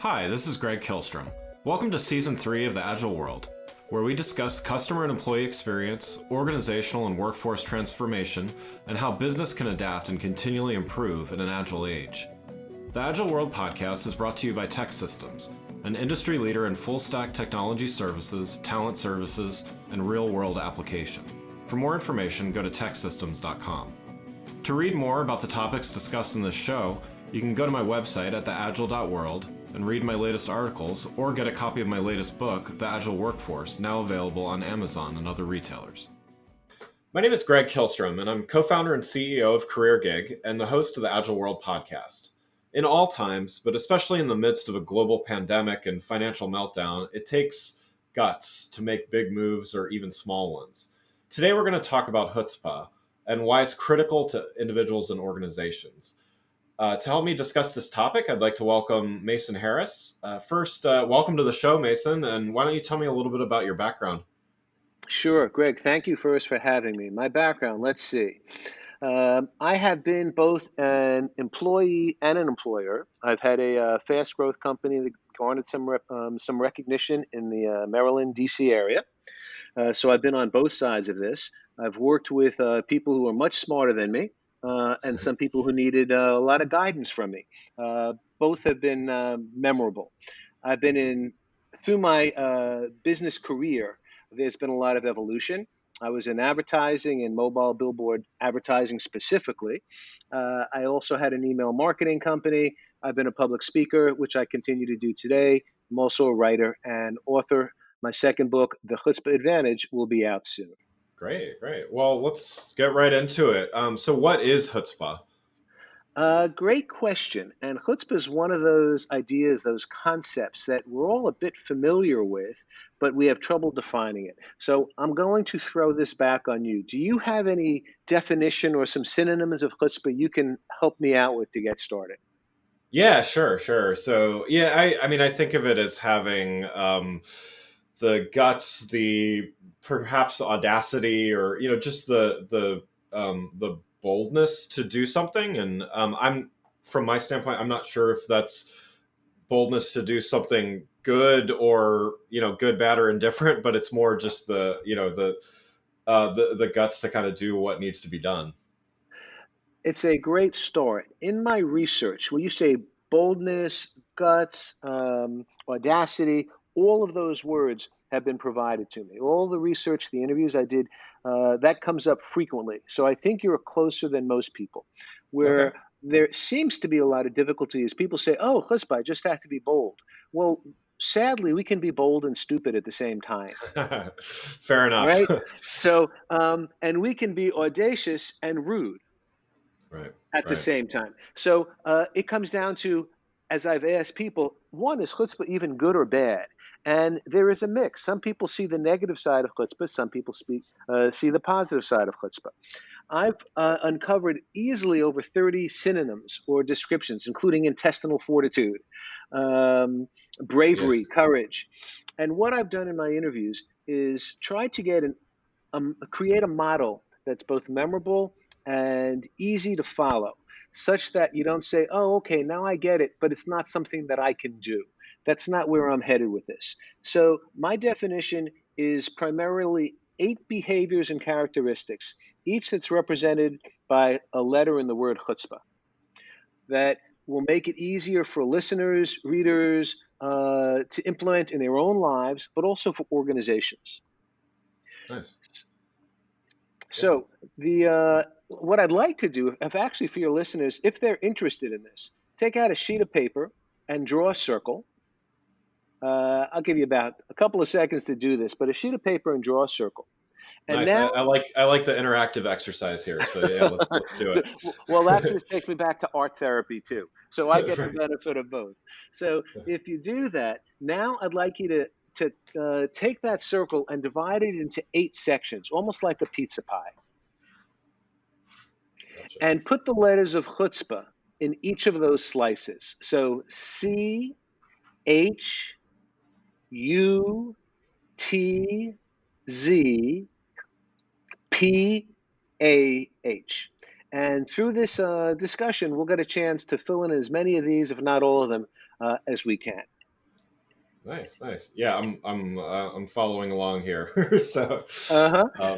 Hi, this is Greg Kilstrom. Welcome to Season 3 of The Agile World, where we discuss customer and employee experience, organizational and workforce transformation, and how business can adapt and continually improve in an agile age. The Agile World podcast is brought to you by TEKsystems, an industry leader in full-stack technology services, talent services, and real-world application. For more information, go to teksystems.com. To read more about the topics discussed in this show, you can go to my website at theagile.world and read my latest articles, or get a copy of my latest book, The Agile Workforce, now available on Amazon and other retailers. My name is Greg Kilstrom, and I'm co-founder and CEO of CareerGig and the host of the Agile World podcast. In all times, but especially in the midst of a global pandemic and financial meltdown, it takes guts to make big moves or even small ones. Today we're going to talk about Chutzpah and why it's critical to individuals and organizations. To help me discuss this topic, I'd like to welcome Mason Harris. First, welcome to the show, Mason, and why don't you tell me a little bit about your background? Sure, Greg. Thank you first for having me. My background, let's see. I have been both an employee and an employer. I've had a fast growth company that garnered some recognition in the Maryland, D.C. area. So I've been on both sides of this. I've worked with people who are much smarter than me. And some people who needed a lot of guidance from me. Both have been memorable. I've been through my business career, there's been a lot of evolution. I was in advertising and mobile billboard advertising specifically. I also had an email marketing company. I've been a public speaker, which I continue to do today. I'm also a writer and author. My second book, The Chutzpah Advantage, will be out soon. Great. Well, let's get right into it. So what is Chutzpah? Great question. And chutzpah is one of those ideas, those concepts that we're all a bit familiar with, but we have trouble defining it. So I'm going to throw this back on you. Do you have any definition or some synonyms of chutzpah you can help me out with to get started? Yeah, sure. So, I think of it as having the guts, the perhaps audacity, or just the boldness to do something. And I'm from my standpoint, I'm not sure if that's boldness to do something good or good, bad, or indifferent, but it's more just the guts to kind of do what needs to be done. It's a great start. In my research, when you say boldness, guts, audacity, all of those words have been provided to me. All the research, the interviews I did, that comes up frequently. So I think you're closer than most people. Okay. Where there seems to be a lot of difficulty is people say, oh, chutzpah, I just have to be bold. Well, sadly, we can be bold and stupid at the same time, Fair enough. right? So, and we can be audacious and rude at the Right. same time. So it comes down to, as I've asked people, one, is chutzpah even good or bad? And there is a mix. Some people see the negative side of chutzpah. Some people see the positive side of chutzpah. I've uncovered easily over 30 synonyms or descriptions, including intestinal fortitude, Yeah. bravery, courage. And what I've done in my interviews is try to create a model that's both memorable and easy to follow, such that you don't say, oh, okay, now I get it, but it's not something that I can do. That's not where I'm headed with this. So my definition is primarily 8 behaviors and characteristics, each that's represented by a letter in the word chutzpah, that will make it easier for listeners, readers to implement in their own lives, but also for organizations. Nice. So what I'd like to do, if actually for your listeners, if they're interested in this, take out a sheet of paper and draw a circle. I'll give you about a couple of seconds to do this, but a sheet of paper and draw a circle. And Nice. now, I like the interactive exercise here. So yeah, let's do well, that just takes me back to art therapy too. So I get the it. benefit of both. So if you do that, now I'd like you to take that circle and divide it into 8 sections, almost like a pizza pie, Gotcha. and put the letters of chutzpah in each of those slices. So C, H, U, T, Z, P, A, H. And through this discussion, we'll get a chance to fill in as many of these, if not all of them, as we can. Nice, nice. Yeah, I'm following along here. So, Uh-huh. uh,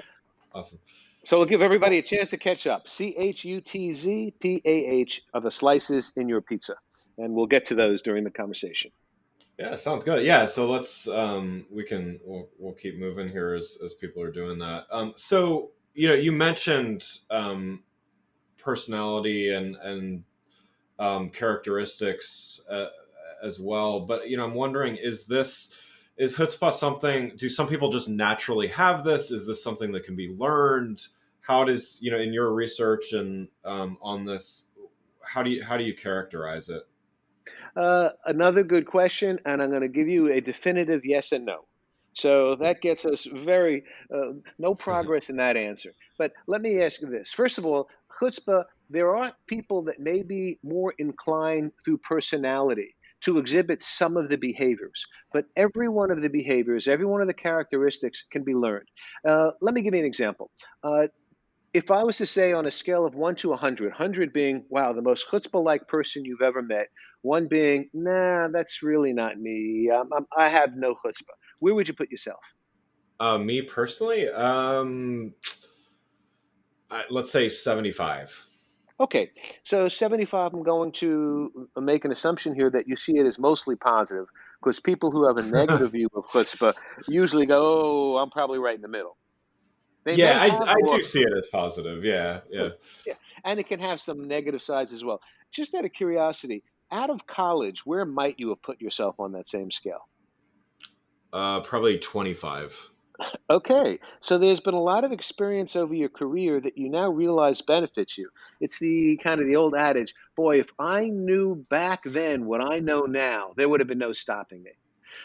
awesome. So we'll give everybody Cool. a chance to catch up. Chutzpah are the slices in your pizza. And we'll get to those during the conversation. Yeah, sounds good. Yeah, so let's we'll keep moving here as people are doing that. So you mentioned personality and characteristics as well, but I'm wondering, is chutzpah something? Do some people just naturally have this? Is this something that can be learned? How does in your research and on this, how do you characterize it? Another good question, and I'm going to give you a definitive yes and no. So that gets us no progress in that answer. But let me ask you this. First of all, chutzpah, there are people that may be more inclined through personality to exhibit some of the behaviors, but every one of the behaviors, every one of the characteristics can be learned. Let me give you an example. If I was to say on a scale of 1 to 100, 100 being, wow, the most chutzpah-like person you've ever met, 1 being, nah, that's really not me. I have no chutzpah. Where would you put yourself? Me personally, let's say 75. Okay, so 75, I'm going to make an assumption here that you see it as mostly positive, because people who have a negative view of chutzpah usually go, oh, I'm probably right in the middle. They Yeah, may have I more. do see it as positive. Yeah, yeah. Good. Yeah. And it can have some negative sides as well. Just out of curiosity, out of college, where might you have put yourself on that same scale? Probably 25. Okay. So there's been a lot of experience over your career that you now realize benefits you. It's the kind of the old adage, boy, if I knew back then what I know now, there would have been no stopping me.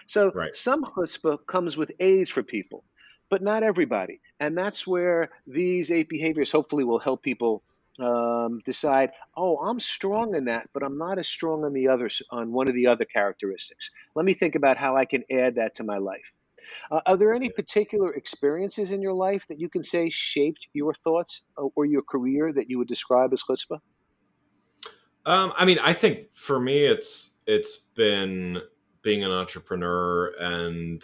So Right. some chutzpah comes with age for people, but not everybody. And that's where these 8 behaviors hopefully will help people decide, oh, I'm strong in that, but I'm not as strong on the others, on one of the other characteristics. Let me think about how I can add that to my life. Are there any particular experiences in your life that you can say shaped your thoughts or your career that you would describe as chutzpah? I mean, I think for me, it's been being an entrepreneur, and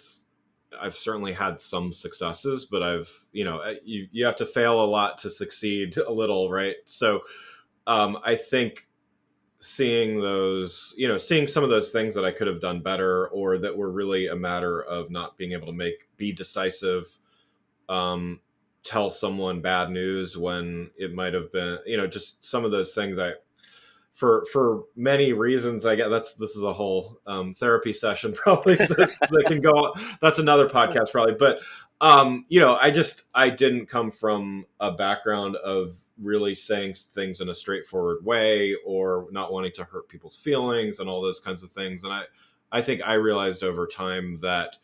I've certainly had some successes, but you have to fail a lot to succeed a little, right? So, I think seeing some of those things that I could have done better, or that were really a matter of not being able to be decisive, um, tell someone bad news when it might have been, just some of those things. For many reasons, I get this is a whole therapy session probably that can go. That's another podcast probably, but I didn't come from a background of really saying things in a straightforward way, or not wanting to hurt people's feelings and all those kinds of things. And I think I realized over time that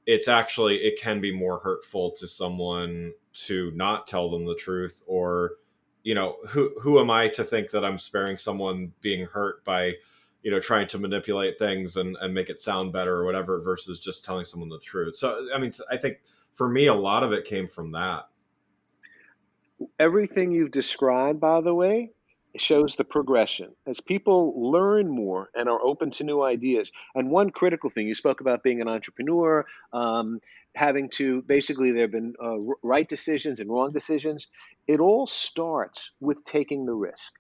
it can be more hurtful to someone to not tell them the truth, or who am I to think that I'm sparing someone being hurt by trying to manipulate things and make it sound better or whatever, versus just telling someone the truth. So I mean, I think for me a lot of it came from that. Everything you've described, by the way, shows the progression as people learn more and are open to new ideas. And one critical thing you spoke about being an entrepreneur, having to basically, there have been right decisions and wrong decisions. It all starts with taking the risk,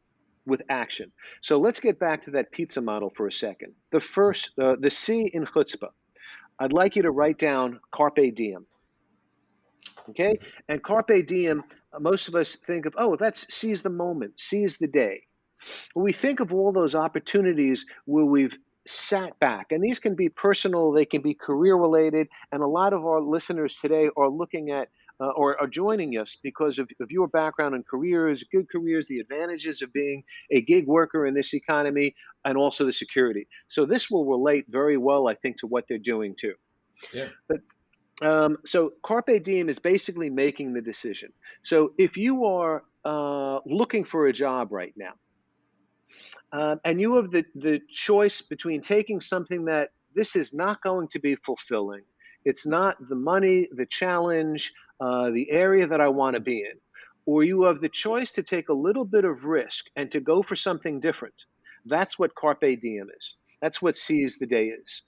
with action. So let's get back to that pizza model for a second. The C in chutzpah. I'd like you to write down carpe diem. Okay. And carpe diem, most of us think of, oh, that's seize the moment, seize the day. When we think of all those opportunities where we've sat back, and these can be personal, they can be career related, and a lot of our listeners today are looking at or are joining us because of your background in careers, good careers, the advantages of being a gig worker in this economy, and also the security. So this will relate very well, I think, to what they're doing too. Yeah. But so carpe diem is basically making the decision. So if you are looking for a job right now, and you have the choice between taking something that this is not going to be fulfilling, it's not the money, the challenge, the area that I want to be in, or you have the choice to take a little bit of risk and to go for something different. That's what carpe diem is. That's what seize the day is.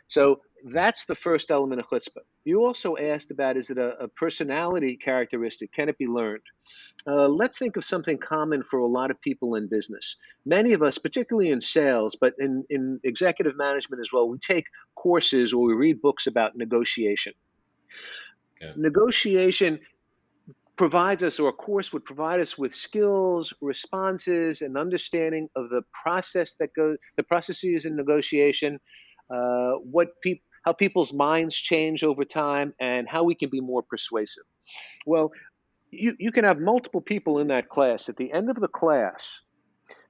So that's the first element of chutzpah. You also asked about, is it a personality characteristic? Can it be learned? Let's think of something common for a lot of people in business. Many of us, particularly in sales, but in executive management as well, we take courses or we read books about negotiation. Yeah. Negotiation provides us, or a course would provide us with skills, responses, and understanding of the the processes in negotiation, how people's minds change over time, and how we can be more persuasive. Well, you can have multiple people in that class. At the end of the class,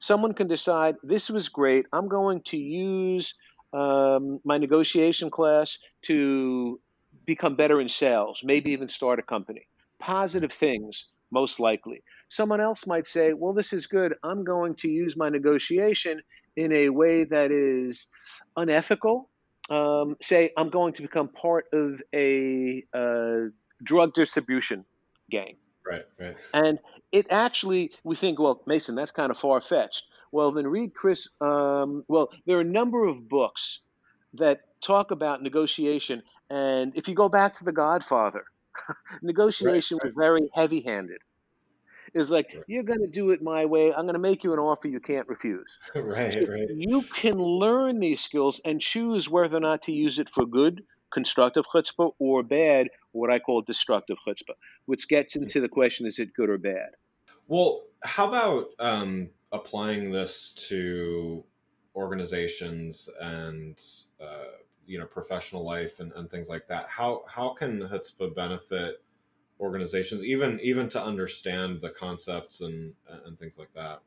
someone can decide, this was great. I'm going to use my negotiation class to become better in sales, maybe even start a company. Positive things, most likely. Someone else might say, well, this is good. I'm going to use my negotiation in a way that is unethical. Say, I'm going to become part of a drug distribution gang. Right. Right. And it actually, we think, well, Mason, that's kind of far fetched. Well, then read Chris. Well, there are a number of books that talk about negotiation. And if you go back to The Godfather, Right. negotiation was Right. very heavy handed. It's like, Right. you're going to do it my way. I'm going to make you an offer you can't refuse. Right. So Right. you can learn these skills and choose whether or not to use it for good, constructive chutzpah, or bad, what I call destructive chutzpah, which gets into the question, is it good or bad? Well, how about applying this to organizations and professional life and things like that? How can Chutzpah benefit organizations, even to understand the concepts and things like that?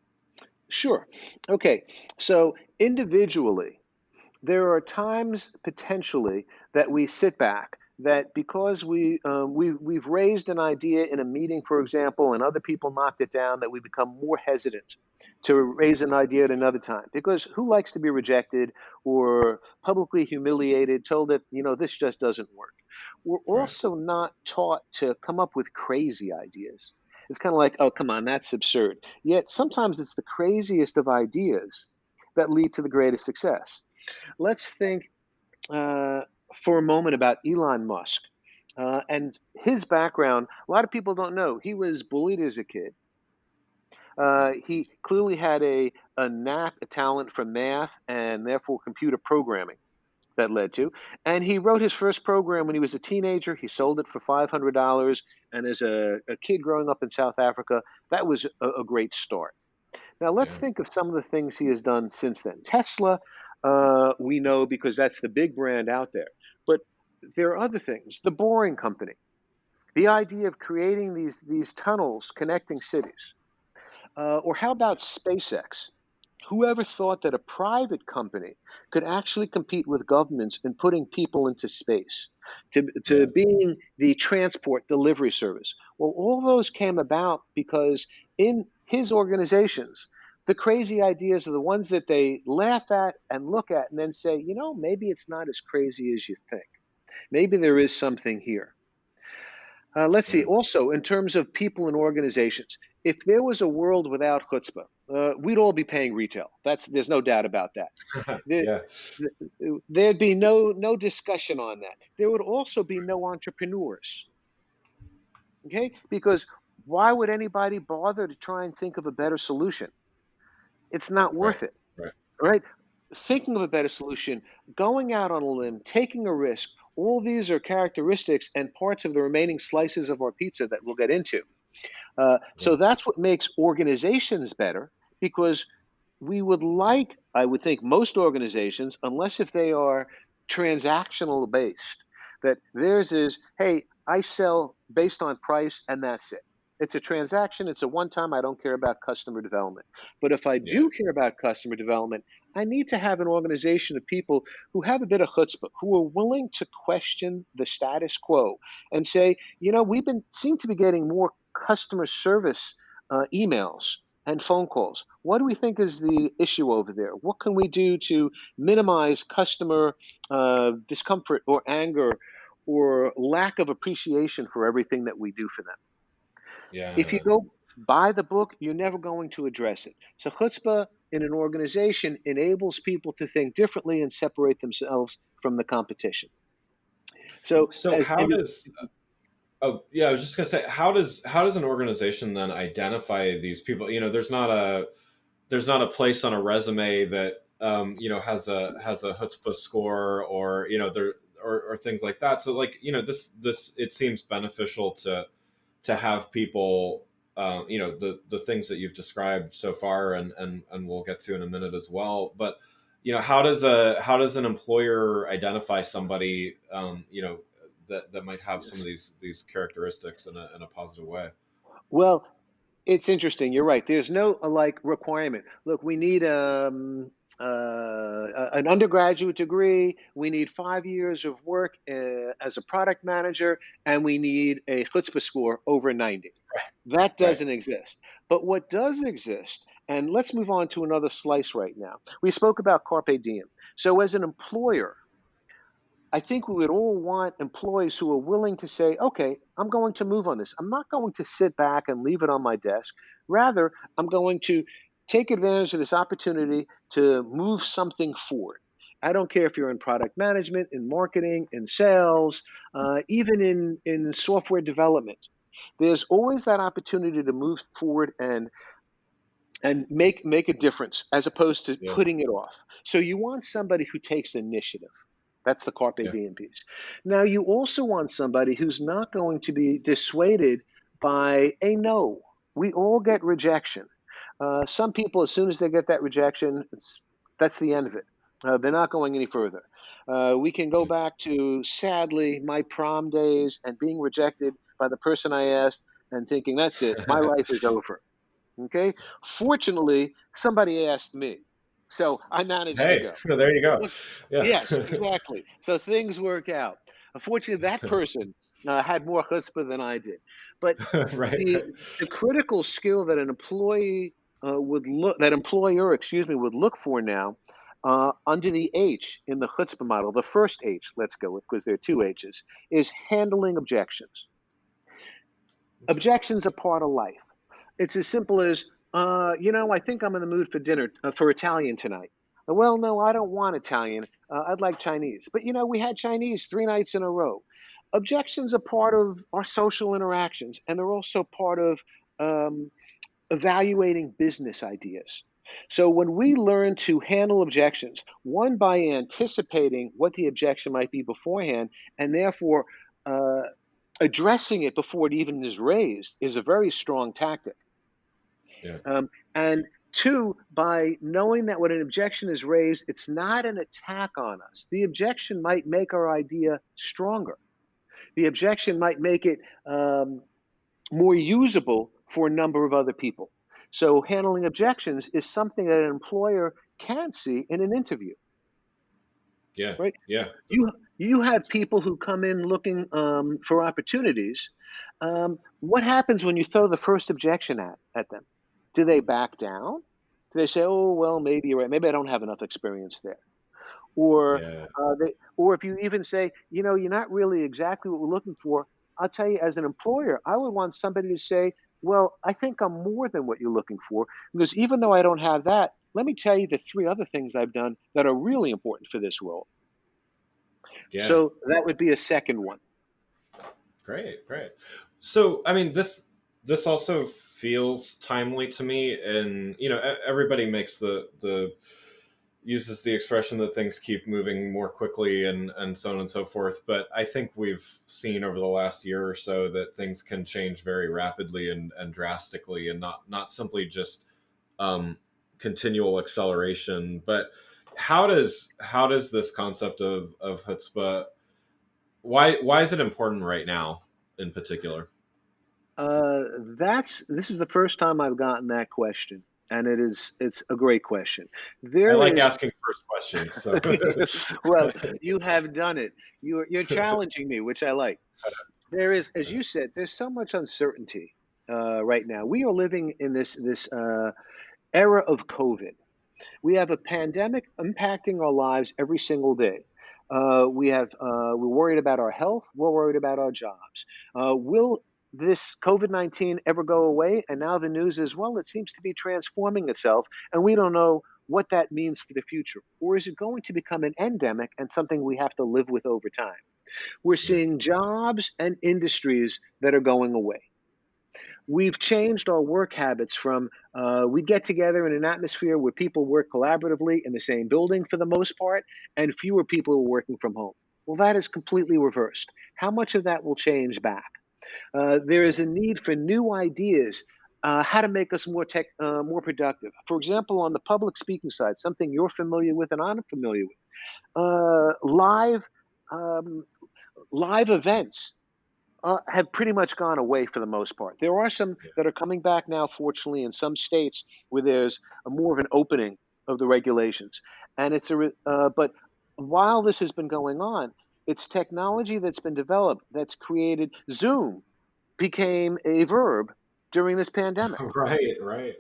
Sure. Okay. So individually, there are times potentially that we sit back, that because we've raised an idea in a meeting, for example, and other people knocked it down, that we become more hesitant to raise an idea at another time. Because who likes to be rejected or publicly humiliated, told that, this just doesn't work? We're Right. also not taught to come up with crazy ideas. It's kind of like, oh, come on, that's absurd. Yet sometimes it's the craziest of ideas that lead to the greatest success. Let's think uh, for a moment about Elon Musk and his background. A lot of people don't know. He was bullied as a kid. He clearly had a knack, a talent for math, and therefore computer programming that led to. And he wrote his first program when he was a teenager. He sold it for $500. And as a kid growing up in South Africa, that was a great start. Now, let's Yeah. think of some of the things he has done since then. Tesla, we know because that's the big brand out there. But there are other things. The Boring Company, the idea of creating these tunnels connecting cities. Or how about SpaceX? Whoever thought that a private company could actually compete with governments in putting people into space, to Yeah. being the transport delivery service? Well, all those came about because in his organizations, the crazy ideas are the ones that they laugh at and look at and then say, maybe it's not as crazy as you think. Maybe there is something here. Let's see. Yeah. Also, in terms of people and organizations, if there was a world without chutzpah, we'd all be paying retail. There's no doubt about that. There, Yeah. there'd be no discussion on that. There would also be no entrepreneurs. Okay, because why would anybody bother to try and think of a better solution? It's not Right. worth it. Right. Right? Thinking of a better solution, going out on a limb, taking a risk, all these are characteristics and parts of the remaining slices of our pizza that we'll get into. Yeah. So that's what makes organizations better, because we would like, I would think, most organizations, unless if they are transactional based, that theirs is, hey, I sell based on price and that's it. It's a transaction, it's a one time, I don't care about customer development. But if I Yeah. do care about customer development, I need to have an organization of people who have a bit of chutzpah, who are willing to question the status quo and say, we've been seem to be getting more customer service emails and phone calls. What do we think is the issue over there? What can we do to minimize customer discomfort or anger or lack of appreciation for everything that we do for them? If you Yeah. go buy the book, you're never going to address it. So chutzpah, in an organization enables people to think differently and separate themselves from the competition. So So as how and does Oh, yeah, I was just gonna say, how does an organization then identify these people? There's not a place on a resume that has a chutzpah score, or there, or things like that. So, like, this it seems beneficial to have people, the things that you've described so far, and we'll get to in a minute as well. But how does an employer identify somebody, that might have some of these characteristics in a positive way? well, it's interesting. You're right. There's no like requirement. Look, we need an undergraduate degree. We need 5 years of work as a product manager, and we need a chutzpah score over 90. That Right. doesn't exist. But what does exist, and let's move on to another slice right now. We spoke about carpe diem. So as an employer, I think we would all want employees who are willing to say, okay, I'm going to move on this. I'm not going to sit back and leave it on my desk. Rather, I'm going to take advantage of this opportunity to move something forward. I don't care if you're in product management, in marketing, in sales, even in software development. There's always that opportunity to move forward and make a difference as opposed to Yeah. putting it off. So you want somebody who takes initiative. That's the carpe Yeah. diem piece. Now you also want somebody who's not going to be dissuaded by a no. We all get rejection. Some people, as soon as they get that rejection, that's the end of it. They're not going any further. We can go Yeah. back to, sadly, my prom days and being rejected by the person I asked and thinking, that's it, my life is over. Okay. Fortunately, somebody asked me. So I managed to Hey, go. there you go. Look, Yeah. yes, exactly. So things work out. Unfortunately, that person had more chutzpah than I did. But Right. the the critical skill that an employee that employer, excuse me, would look for now, under the H in the chutzpah model, the first H, let's go with, because there are two H's, is handling objections. Okay. Objections are part of life. It's as simple as, I think I'm in the mood for dinner, for Italian tonight. Well, no, I don't want Italian. I'd like Chinese. But, we had Chinese 3 nights in a row. Objections are part of our social interactions, and they're also part of um, evaluating business ideas. So when we learn to handle objections, one, by anticipating what the objection might be beforehand, and therefore uh, addressing it before it even is raised, is a very strong tactic. Yeah. And two, by knowing that when an objection is raised, it's not an attack on us. The objection might make our idea stronger. The objection might make it more usable for a number of other people. So handling objections is something that an employer can see in an interview, Yeah. right? Yeah. You have people who come in looking for opportunities. What happens when you throw the first objection at them? Do they back down? Do they say, "Oh, well, maybe you're right. Maybe I don't have enough experience there," or Yeah. or if you even say, "You're not really exactly what we're looking for," I'll tell you, as an employer, I would want somebody to say, "Well, I think I'm more than what you're looking for, because even though I don't have that, let me tell you the three other things I've done that are really important for this role." Yeah. So that would be a second one. Great. Great. So, I mean, this also feels timely to me, and everybody makes the uses the expression that things keep moving more quickly, and so on and so forth. But I think we've seen over the last year or so that things can change very rapidly and drastically, and not simply just um, continual acceleration. But how does this concept of chutzpah, why is it important right now in particular? This is the first time I've gotten that question, and it's a great question. I There like is asking first questions. So well, you have done it. You're challenging me, which I like. There is, as you said, there's so much uncertainty right now. We are living in this era of COVID. We have a pandemic impacting our lives every single day. We're worried about our health. We're worried about our jobs. Will this COVID-19 ever go away? And now the news is, well, it seems to be transforming itself, and we don't know what that means for the future. Or is it going to become an endemic and something we have to live with over time? We're Yeah. seeing jobs and industries that are going away. We've changed our work habits from we get together in an atmosphere where people work collaboratively in the same building for the most part, and fewer people are working from home. Well, that is completely reversed. How much of that will change back? There is a need for new ideas, how to make us more productive. For example, on the public speaking side, something you're familiar with and I'm familiar with, um, live events have pretty much gone away for the most part. There are some Yeah. that are coming back now, fortunately, in some states where there's a more of an opening of the regulations. And but while this has been going on, it's technology that's been developed that's created. Zoom became a verb during this pandemic. Right. Right.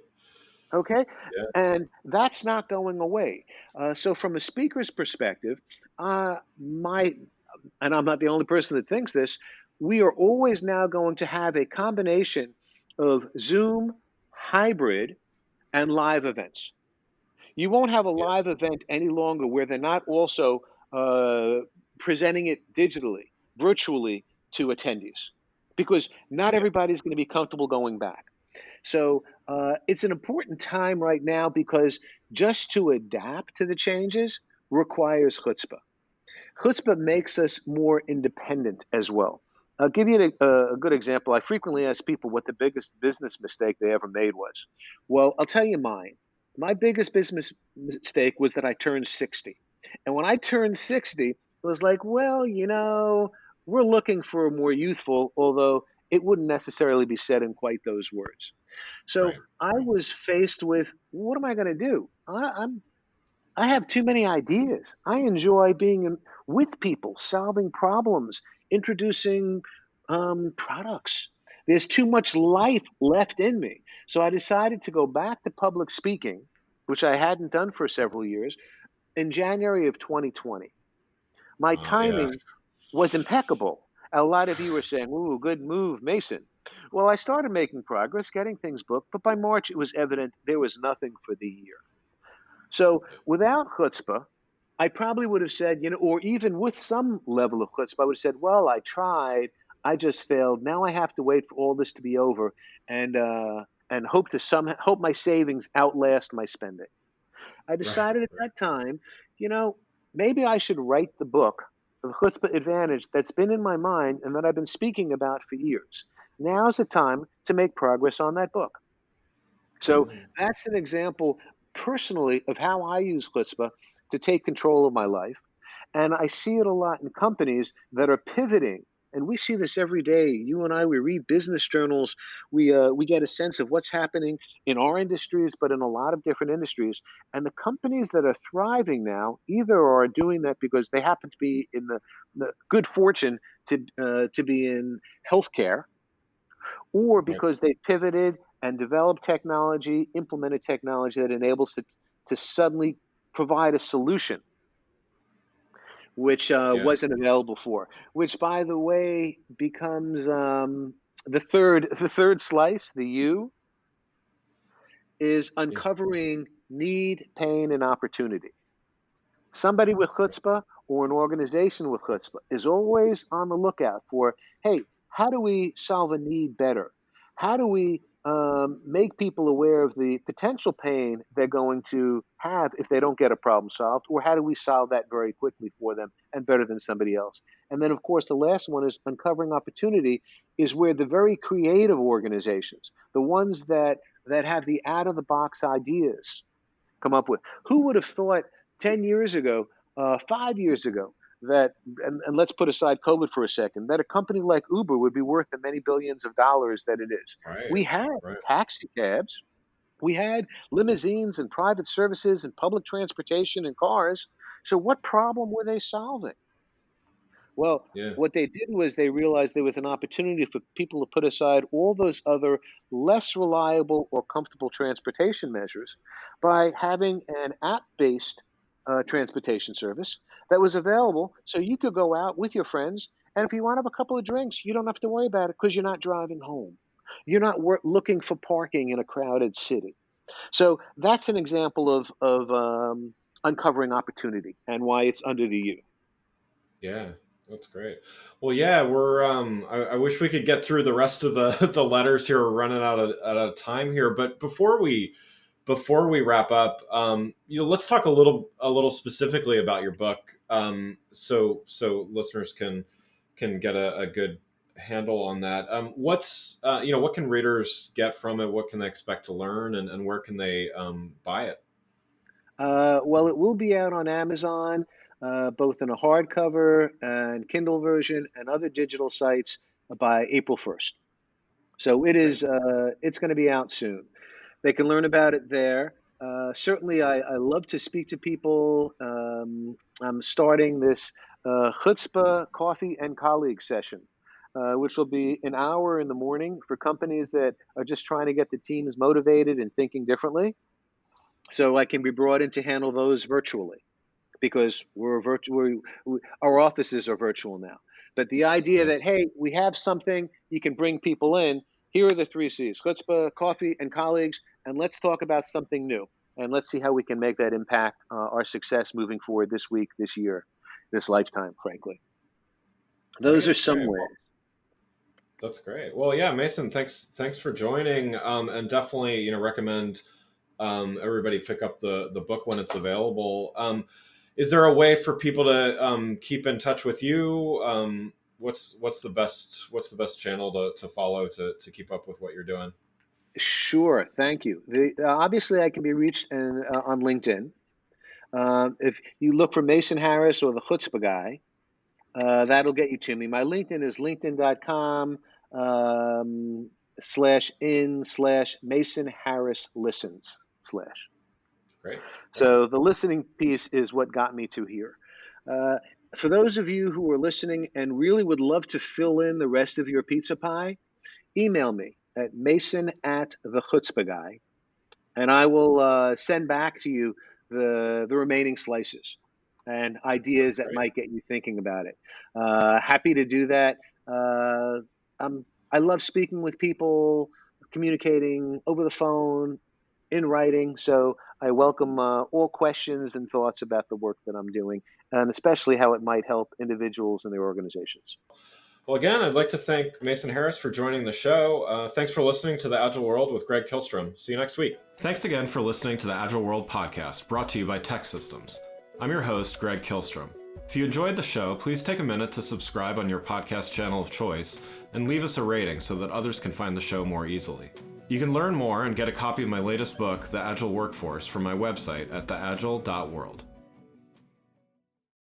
Okay, Yeah. and that's not going away. So, from a speaker's perspective, my and I'm not the only person that thinks this, we are always now going to have a combination of Zoom, hybrid, and live events. You won't have a Yeah. live event any longer where they're not also uh, presenting it digitally, virtually to attendees, because not Yeah. everybody's going to be comfortable going back. So it's an important time right now because just to adapt to the changes requires chutzpah. Chutzpah makes us more independent as well. I'll give you a good example. I frequently ask people what the biggest business mistake they ever made was. Well, I'll tell you mine. My biggest business mistake was that I turned 60. And when I turned 60, it was like, well, we're looking for a more youthful, although it wouldn't necessarily be said in quite those words. So Right. I Right. was faced with, what am I going to do? I have too many ideas. I enjoy being with people, solving problems, introducing products. There's too much life left in me. So I decided to go back to public speaking, which I hadn't done for several years, in January of 2020. My Yeah. timing was impeccable. A lot of you were saying, ooh, good move, Mason. Well, I started making progress, getting things booked, but by March it was evident there was nothing for the year. So without chutzpah, I probably would have said, or even with some level of chutzpah, I would have said, well, I tried, I just failed. Now I have to wait for all this to be over and hope my savings outlast my spending. I Right. decided at Right. that time, you know, maybe I should write the book, The Chutzpah Advantage, that's been in my mind and that I've been speaking about for years. Now's the time to make progress on that book. So Mm. that's an example personally of how I use chutzpah to take control of my life. And I see it a lot in companies that are pivoting. And we see this every day. You and I, we read business journals. We get a sense of what's happening in our industries, but in a lot of different industries. And the companies that are thriving now either are doing that because they happen to be in the good fortune to be in healthcare, or Right. because they pivoted and developed technology, implemented technology that enables it to suddenly provide a solution which Yeah. wasn't available before. Which, by the way, becomes the third slice. The U is Yeah. uncovering need, pain, and opportunity. Somebody with chutzpah or an organization with chutzpah is always on the lookout for, hey, how do we solve a need better? How do we make people aware of the potential pain they're going to have if they don't get a problem solved? Or how do we solve that very quickly for them and better than somebody else? And then, of course, the last one is uncovering opportunity, is where the very creative organizations, the ones that have the out of the box ideas, come up with. Who would have thought 10 years ago, 5 years ago, that, and let's put aside COVID for a second, that a company like Uber would be worth the many billions of dollars that it is? Right. We had Right. taxi cabs, we had limousines and private services and public transportation and cars. So, what problem were they solving? Well, Yeah. what they did was they realized there was an opportunity for people to put aside all those other less reliable or comfortable transportation measures by having an app based transportation service that was available so you could go out with your friends And if you want to have a couple of drinks, you don't have to worry about it because you're not driving home. You're not looking for parking in a crowded city. So that's an example of uncovering opportunity and why it's under the U. Yeah, that's great. Well, yeah, we're. I wish we could get through the rest of the the letters here. We're running out of time here, but before we wrap up, let's talk a little specifically about your book, so listeners can get a good handle on that. What can readers get from it? What can they expect to learn, and where can they buy it? Well, it will be out on Amazon, both in a hardcover and Kindle version and other digital sites by April 1st. So Great. it's going to be out soon. They can learn about it there. Certainly, I love to speak to people. I'm starting this Chutzpah Coffee and Colleagues session, which will be an hour in the morning for companies that are just trying to get the teams motivated and thinking differently. So I can be brought in to handle those virtually because our offices are virtual now. But the idea Yeah. that, hey, we have something, you can bring people in. Here are the three C's: chutzpah, coffee, and colleagues, and let's talk about something new. And let's see how we can make that impact our success moving forward this week, this year, this lifetime, frankly. Those are Great. some Great. ways. Well, that's great. Well, yeah, Mason, thanks for joining, and definitely recommend everybody pick up the book when it's available. Is there a way for people to keep in touch with you? What's the best channel to follow to keep up with what you're doing? Sure, thank you. Obviously, I can be reached on LinkedIn. If you look for Mason Harris or the Chutzpah guy, that'll get you to me. My LinkedIn is linkedin.com /in/ Mason Harris listens /. Great. Great. So the listening piece is what got me to here. Uh, for those of you who are listening and really would love to fill in the rest of your pizza pie, email me at mason@thechutzpahguy, and I will send back to you the remaining slices and ideas That's that great. might get you thinking about it. Happy to do that. Uh, I love speaking with people, communicating over the phone, in writing. So I welcome all questions and thoughts about the work that I'm doing, and especially how it might help individuals and their organizations. Well, again, I'd like to thank Mason Harris for joining the show. Thanks for listening to The Agile World with Greg Kilstrom. See you next week. Thanks again for listening to the Agile World podcast, brought to you by Tech Systems. I'm your host, Greg Kilstrom. If you enjoyed the show, please take a minute to subscribe on your podcast channel of choice and leave us a rating so that others can find the show more easily. You can learn more and get a copy of my latest book, The Agile Workforce, from my website at theagile.world.